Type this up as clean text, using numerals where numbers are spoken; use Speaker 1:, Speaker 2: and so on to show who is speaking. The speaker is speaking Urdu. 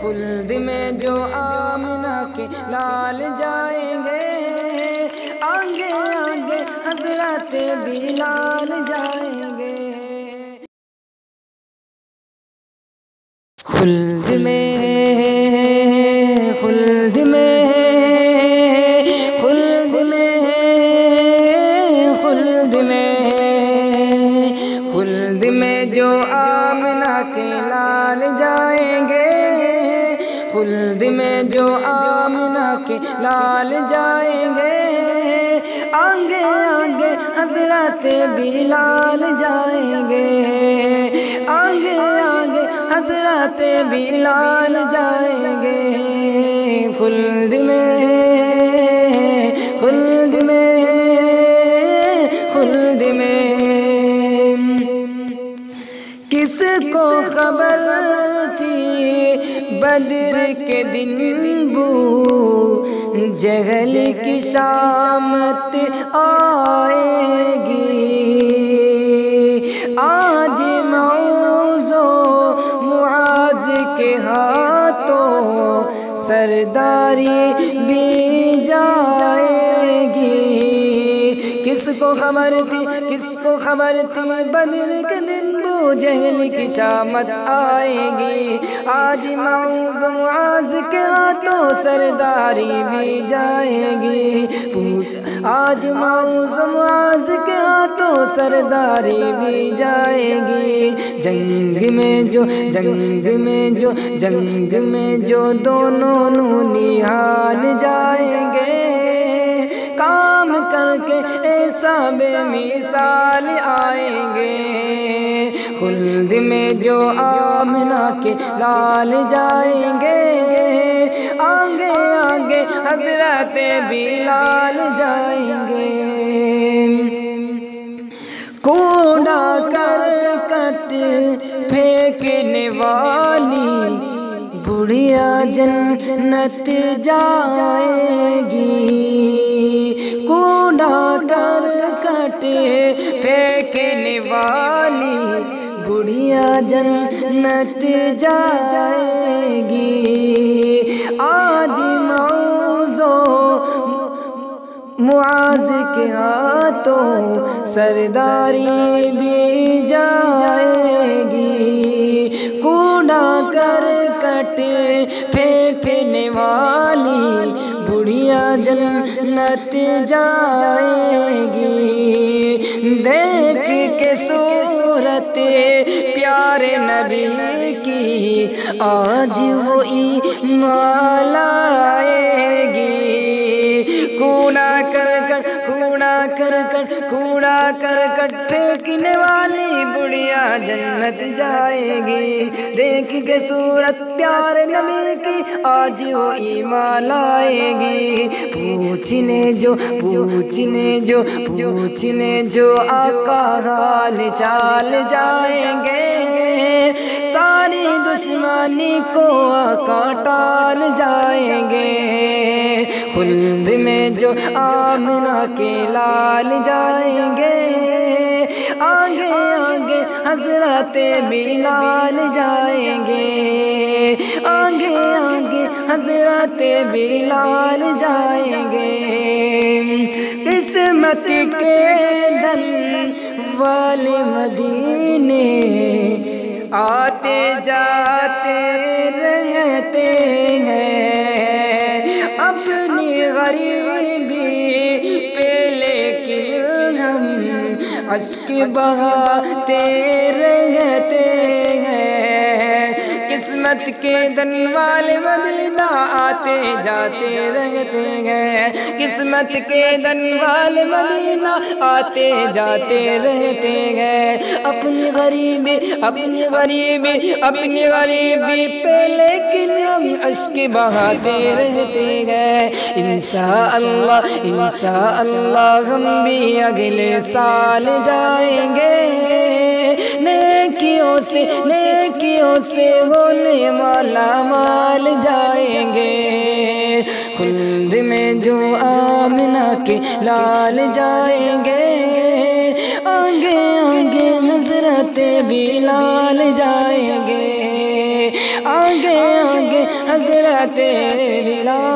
Speaker 1: خلد میں جو آمنہ کے لال جائیں گے، آگے آگے حضرت بلال جائیں گے۔ خلد میں خلد میں خلد میں خلد میں خلد میں جو آمنہ کے لال جائیں گے، خلد میں جو آمنہ کے لال جائیں گے، آگے آگے حضرت بلال جائیں گے، آگے آگے حضرت بلال جائیں گے۔ خلد میں خلد میں خلد میں کس کو خبر تھی بدر کے دن بو جہل کی شامت آئے گی، آج معوذ و معاذ کے ہاتھوں سرداری بھی جائے گی۔ کس کو خبر تھی کس کو خبر تھی بدر کے دن بو جہل کی شامت آئے گی، آج معوذ و معاذ کے ہاتھوں سرداری بھی جائے گی، آج معوذ و معاذ کے ہاتھوں سرداری بھی جائے گی۔ جنگ میں جو جنگ میں جو جنگ میں جو دونوں نحال جائیں گے، کام کر کے ایسا بے مثال آئیں گے۔ خلد میں جو آمنہ کے لال جائیں گے، آگے آگے حضرت بلال جائیں گے۔ کوڑا کرکٹ پھینکنے والی بڑھیا جنت جائے گی، کوڑا کرکٹ پھینکنے والی بڑھیا جنت جائے گی، آج معوذ و معاذ کے ہاتھوں سرداری بھی جائے گی، کوڑا کرکٹ پھینکنے والی بڑھیا جنت جائے گی۔ دیکھ کے صورت پیارے نبی کی آج وہ ایمان لائے گی، کوڑا کرکٹ کوڑا کرکٹ کوڑا کرکٹ پھینکنے والی بڑھیا جنت جائے گی۔ دیکھ کے صورت پیارے نبی کی آج وہ ایمان لائے گی، پوچھنے جو آقا حال چال جائیں گے، ساری دشمنی کو آقا ٹال جائیں گے۔ خلد میں جو آمنہ کے لال جائیں گے، آگے آگے حضرت بلال جائیں گے، آگے آگے حضرت بلال جائیں گے۔ قسمت کے دھن والے مدینے آتے جاتے رہتے ہیں، اپنی غریبی پہ لیکن ہم اشک بہاتے رہتے ہیں۔ قسمت کے دن والے مدینہ آتے جاتے رہتے ہیں، قسمت کے دن والے مدینہ آتے جاتے رہتے ہیں، اپنی غریبی پہ لیکن ہم اشک بہاتے رہتے ہیں۔ انشاءاللہ ہم بھی اگلے سال جائیں گے، نیکیوں سے ہونے والا مال جائیں گے۔ خلد میں جو آمنہ کے لال جائیں گے، آگے آگے حضرت بلال جائیں گے، آگے آگے حضرت بلال